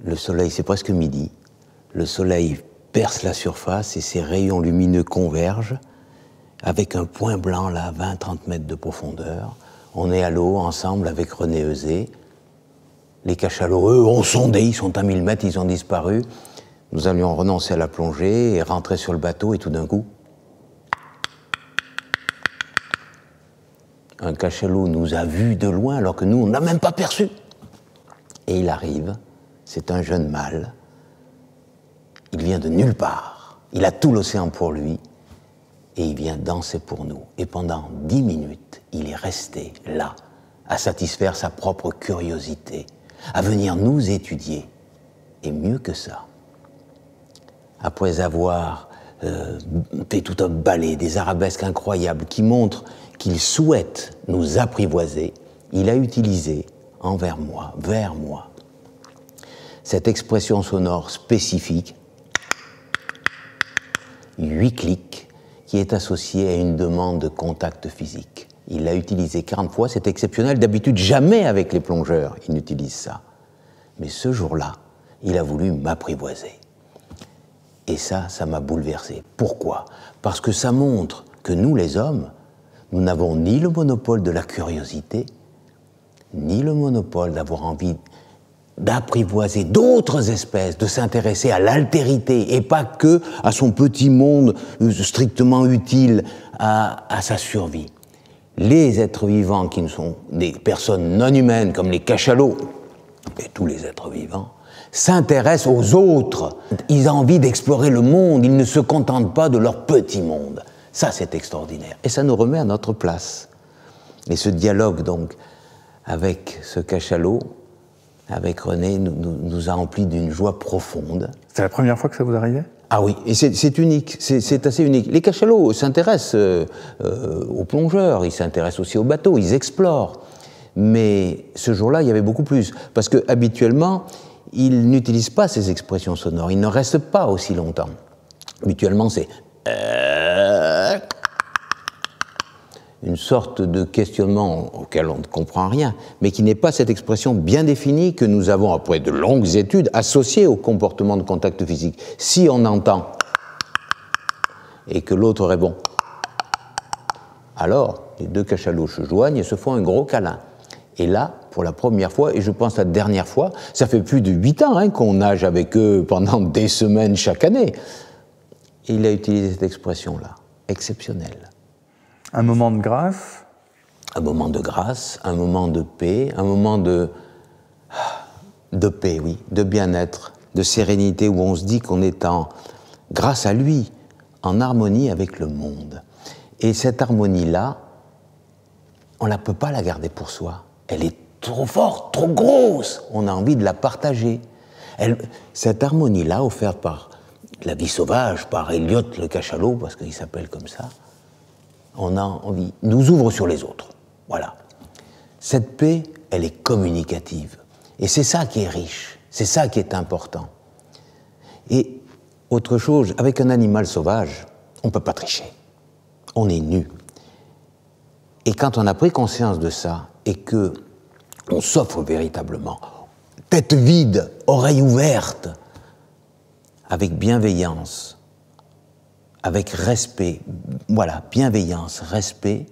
Le soleil, c'est presque midi. Le soleil perce la surface et ses rayons lumineux convergent avec un point blanc là, à 20-30 mètres de profondeur. On est à l'eau ensemble avec René Euzet. Les cachalots, eux, ont sondé, ils sont à 1000 mètres, ils ont disparu. Nous allions renoncer à la plongée et rentrer sur le bateau et tout d'un coup, un cachalot nous a vus de loin alors que nous, on n'a même pas perçu. Et il arrive, c'est un jeune mâle, il vient de nulle part, il a tout l'océan pour lui et il vient danser pour nous. Et pendant 10 minutes, il est resté là, à satisfaire sa propre curiosité, à venir nous étudier. Et mieux que ça, après avoir fait tout un ballet, des arabesques incroyables qui montrent qu'il souhaite nous apprivoiser, il a utilisé envers moi, vers moi, cette expression sonore spécifique, 8 clics, qui est associée à une demande de contact physique. Il l'a utilisé 40 fois, c'est exceptionnel. D'habitude, jamais avec les plongeurs, il n'utilise ça. Mais ce jour-là, il a voulu m'apprivoiser. Et ça m'a bouleversé. Pourquoi? Parce que ça montre que nous, les hommes, nous n'avons ni le monopole de la curiosité, ni le monopole d'avoir envie d'apprivoiser d'autres espèces, de s'intéresser à l'altérité et pas que à son petit monde strictement utile à sa survie. Les êtres vivants qui ne sont des personnes non humaines comme les cachalots, et tous les êtres vivants, s'intéressent aux autres. Ils ont envie d'explorer le monde, ils ne se contentent pas de leur petit monde. Ça, c'est extraordinaire. Et ça nous remet à notre place. Et ce dialogue, donc, avec ce cachalot, avec René, nous a remplis d'une joie profonde. C'est la première fois que ça vous arrivait? Ah oui, et c'est unique, c'est assez unique. Les cachalots s'intéressent aux plongeurs, ils s'intéressent aussi aux bateaux, ils explorent. Mais ce jour-là, il y avait beaucoup plus. Parce que habituellement, ils n'utilisent pas ces expressions sonores, ils ne restent pas aussi longtemps. Habituellement, c'est une sorte de questionnement auquel on ne comprend rien, mais qui n'est pas cette expression bien définie que nous avons, après de longues études, associée au comportement de contact physique. Si on entend et que l'autre répond, alors les deux cachalots se joignent et se font un gros câlin. Et là, pour la première fois, et je pense la dernière fois, ça fait plus de 8 ans qu'on nage avec eux pendant des semaines chaque année. Et il a utilisé cette expression-là, exceptionnelle. Un moment de grâce? Un moment de grâce, un moment de paix, un moment de paix, oui, de bien-être, de sérénité, où on se dit qu'on est grâce à lui, en harmonie avec le monde. Et cette harmonie-là, on ne peut pas la garder pour soi. Elle est trop forte, trop grosse. On a envie de la partager. Cette harmonie-là, offerte par la vie sauvage, par Elliot le cachalot, parce qu'il s'appelle comme ça, on a envie, nous ouvre sur les autres. Voilà. Cette paix, elle est communicative. Et c'est ça qui est riche, c'est ça qui est important. Et autre chose, avec un animal sauvage, on ne peut pas tricher. On est nu. Et quand on a pris conscience de ça, et que on s'offre véritablement, tête vide, oreille ouverte, avec bienveillance, avec respect, voilà, bienveillance, respect,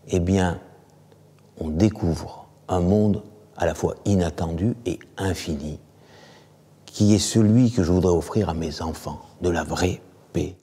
eh bien, on découvre un monde à la fois inattendu et infini, qui est celui que je voudrais offrir à mes enfants, de la vraie paix.